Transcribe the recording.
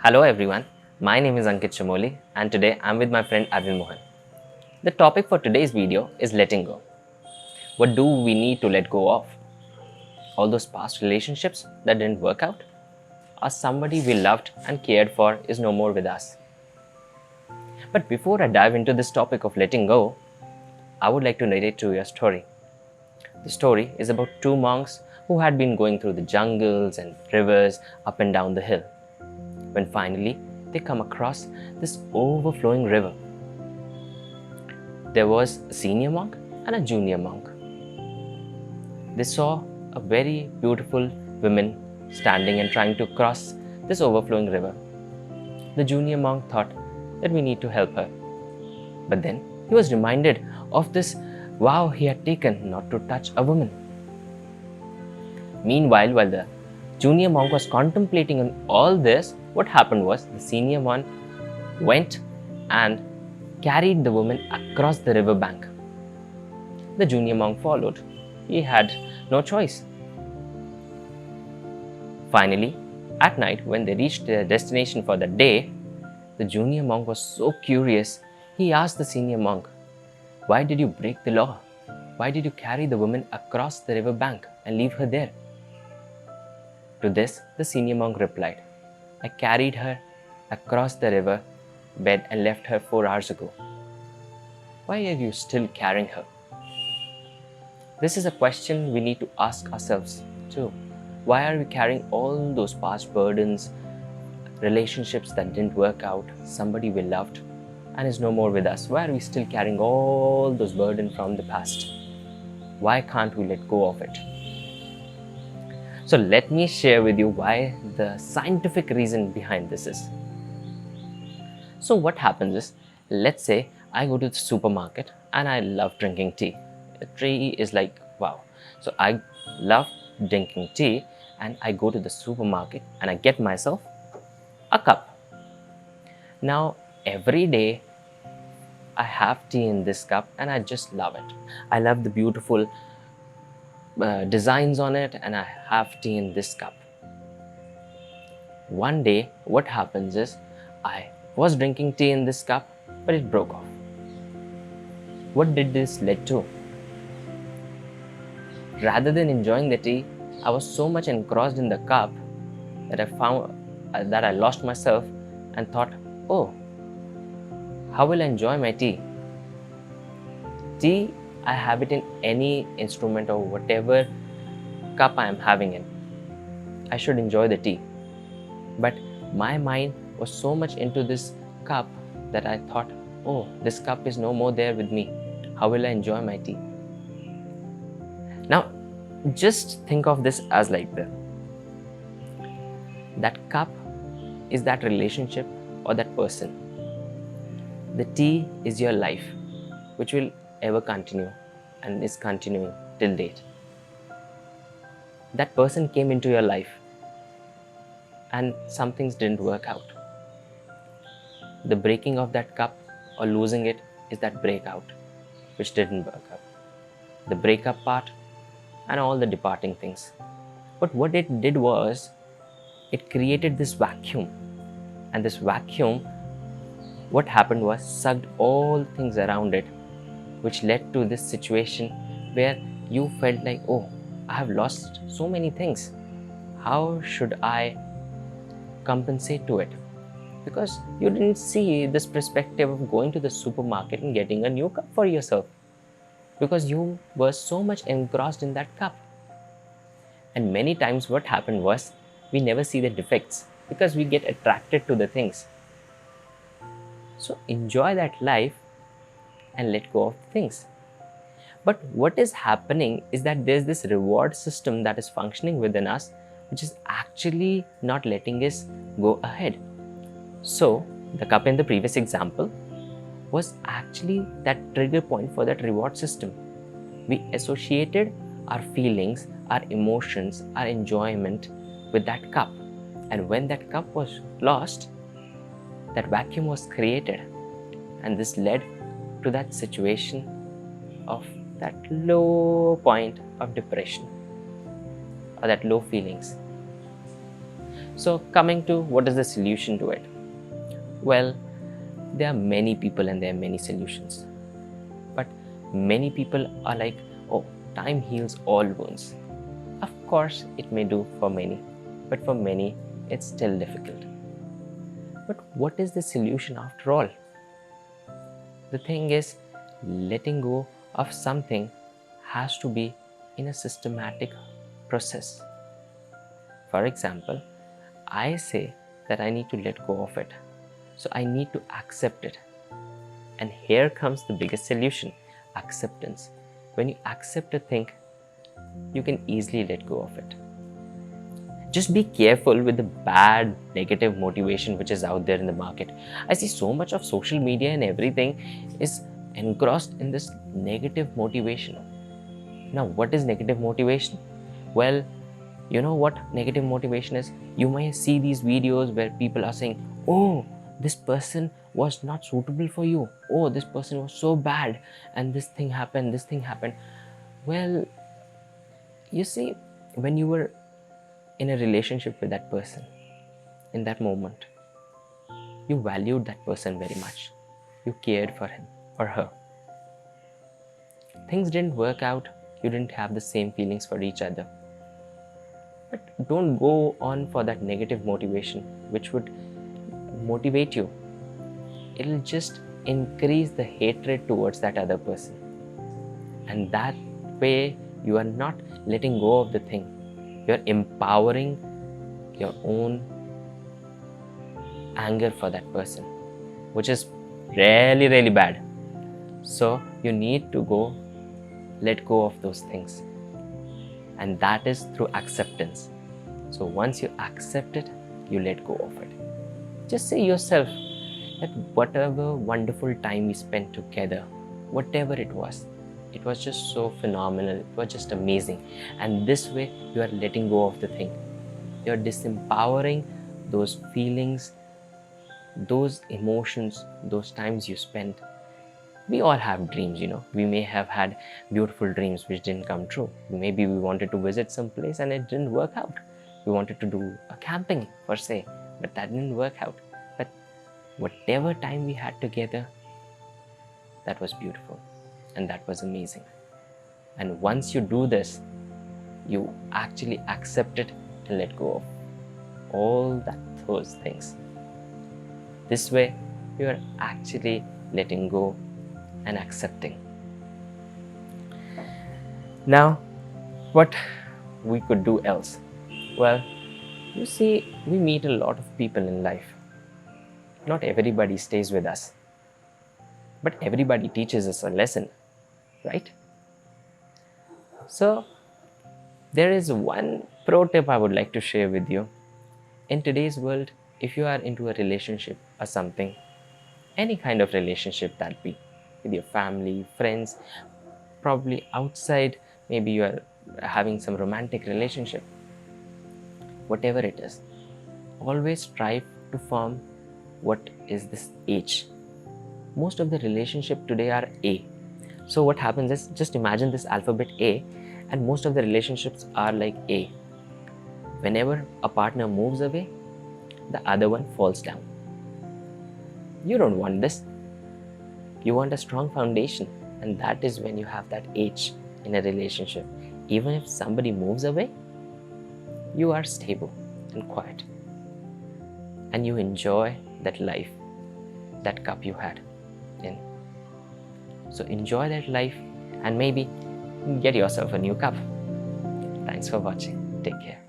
Hello everyone, my name is Ankit Chamoli and today I'm with my friend Arvind Mohan. The topic for today's video is letting go. What do we need to let go of? All those past relationships that didn't work out? Or somebody we loved and cared for is no more with us? But before I dive into this topic of letting go, I would like to narrate to you a story. The story is about two monks who had been going through the jungles and rivers up and down the hill. When finally they come across this overflowing river. There was a senior monk and a junior monk. They saw a very beautiful woman standing and trying to cross this overflowing river. The junior monk thought that we need to help her. But then he was reminded of this vow he had taken not to touch a woman. Meanwhile, while the junior monk was contemplating on all this, what happened was the senior one went and carried the woman across the river bank. The junior monk followed. He had no choice. Finally, at night, when they reached their destination for the day, the junior monk was so curious. He asked the senior monk, "Why did you break the law? Why did you carry the woman across the river bank and leave her there?" To this, the senior monk replied, "I carried her across the river bed and left her 4 hours ago. Why are you still carrying her?" This is a question we need to ask ourselves too. Why are we carrying all those past burdens, relationships that didn't work out, somebody we loved and is no more with us? Why are we still carrying all those burdens from the past? Why can't we let go of it? So let me share with you why the scientific reason behind this is. So what happens is, let's say I go to the supermarket and I love drinking tea. Tea is like, wow. So I love drinking tea and I go to the supermarket and I get myself a cup. Now every day I have tea in this cup and I just love it. I love the beautiful designs on it and I have tea in this cup. One day what happens is I was drinking tea in this cup but it broke off. What did this lead to? Rather than enjoying the tea, I was so much engrossed in the cup that I found that I lost myself and thought, oh, how will I enjoy my tea? Tea, I have it in any instrument or whatever cup I am having in. I should enjoy the tea. But my mind was so much into this cup that I thought, oh, this cup is no more there with me. How will I enjoy my tea? Now, just think of this as like this. That cup is that relationship or that person. The tea is your life, which will ever continue and is continuing till date. That person came into your life and some things didn't work out. The breaking of that cup or losing it is that breakout, which didn't work out. The breakup part and all the departing things. But what it did was, it created this vacuum. And this vacuum, what happened was, sucked all things around it, which led to this situation where you felt like, oh, I have lost so many things. How should I compensate to it? Because you didn't see this perspective of going to the supermarket and getting a new cup for yourself. Because you were so much engrossed in that cup. And many times what happened was, we never see the defects because we get attracted to the things. So enjoy that life and let go of things. But what is happening is that there's this reward system that is functioning within us, which is actually not letting us go ahead. So the cup in the previous example was actually that trigger point for that reward system. We associated our feelings, our emotions, our enjoyment with that cup. And when that cup was lost, that vacuum was created. And this led to that situation of that low point of depression or that low feelings. So coming to what is the solution to it? Well, there are many people and there are many solutions. But many people are like, oh, time heals all wounds. Of course, it may do for many, but for many, it's still difficult. But what is the solution after all? The thing is, letting go of something has to be in a systematic process. For example, I say that I need to let go of it. So I need to accept it. And here comes the biggest solution, acceptance. When you accept a thing, you can easily let go of it. Just be careful with the bad, negative motivation which is out there in the market. I see so much of social media and everything is engrossed in this negative motivation. Now, what is negative motivation? Well, you know what negative motivation is? You may see these videos where people are saying, oh, this person was not suitable for you. Oh, this person was so bad and this thing happened, this thing happened. Well, you see, when you were in a relationship with that person, in that moment, you valued that person very much. You cared for him or her. Things didn't work out. You didn't have the same feelings for each other. But don't go on for that negative motivation, which would motivate you. It'll just increase the hatred towards that other person. And that way, you are not letting go of the thing. You're empowering your own anger for that person, which is really, really bad. So you need to let go of those things. And that is through acceptance. So once you accept it, you let go of it. Just say yourself that whatever wonderful time we spent together, whatever it was just so phenomenal. It was just amazing. And this way, you are letting go of the thing. You're disempowering those feelings, those emotions, those times you spent. We all have dreams, We may have had beautiful dreams which didn't come true. Maybe we wanted to visit some place and it didn't work out. We wanted to do a camping, per se, but that didn't work out. But whatever time we had together, that was beautiful and that was amazing. And once you do this, you actually accept it and let go of all those things. This way, you are actually letting go and accepting. Now, what we could do else? Well, you see, we meet a lot of people in life. Not everybody stays with us, but everybody teaches us a lesson, right? So, there is one pro tip I would like to share with you. In today's world, if you are into a relationship or something, any kind of relationship that be, with your family, friends, probably outside, maybe you are having some romantic relationship, whatever it is, always strive to form what is this H. Most of the relationship today are A. So what happens is, just imagine this alphabet A, and most of the relationships are like A. Whenever a partner moves away, the other one falls down. You don't want this. You want a strong foundation, and that is when you have that H in a relationship. Even if somebody moves away, you are stable and quiet, and you enjoy that life, that cup you had in. So enjoy that life and maybe get yourself a new cup. Thanks for watching. Take care.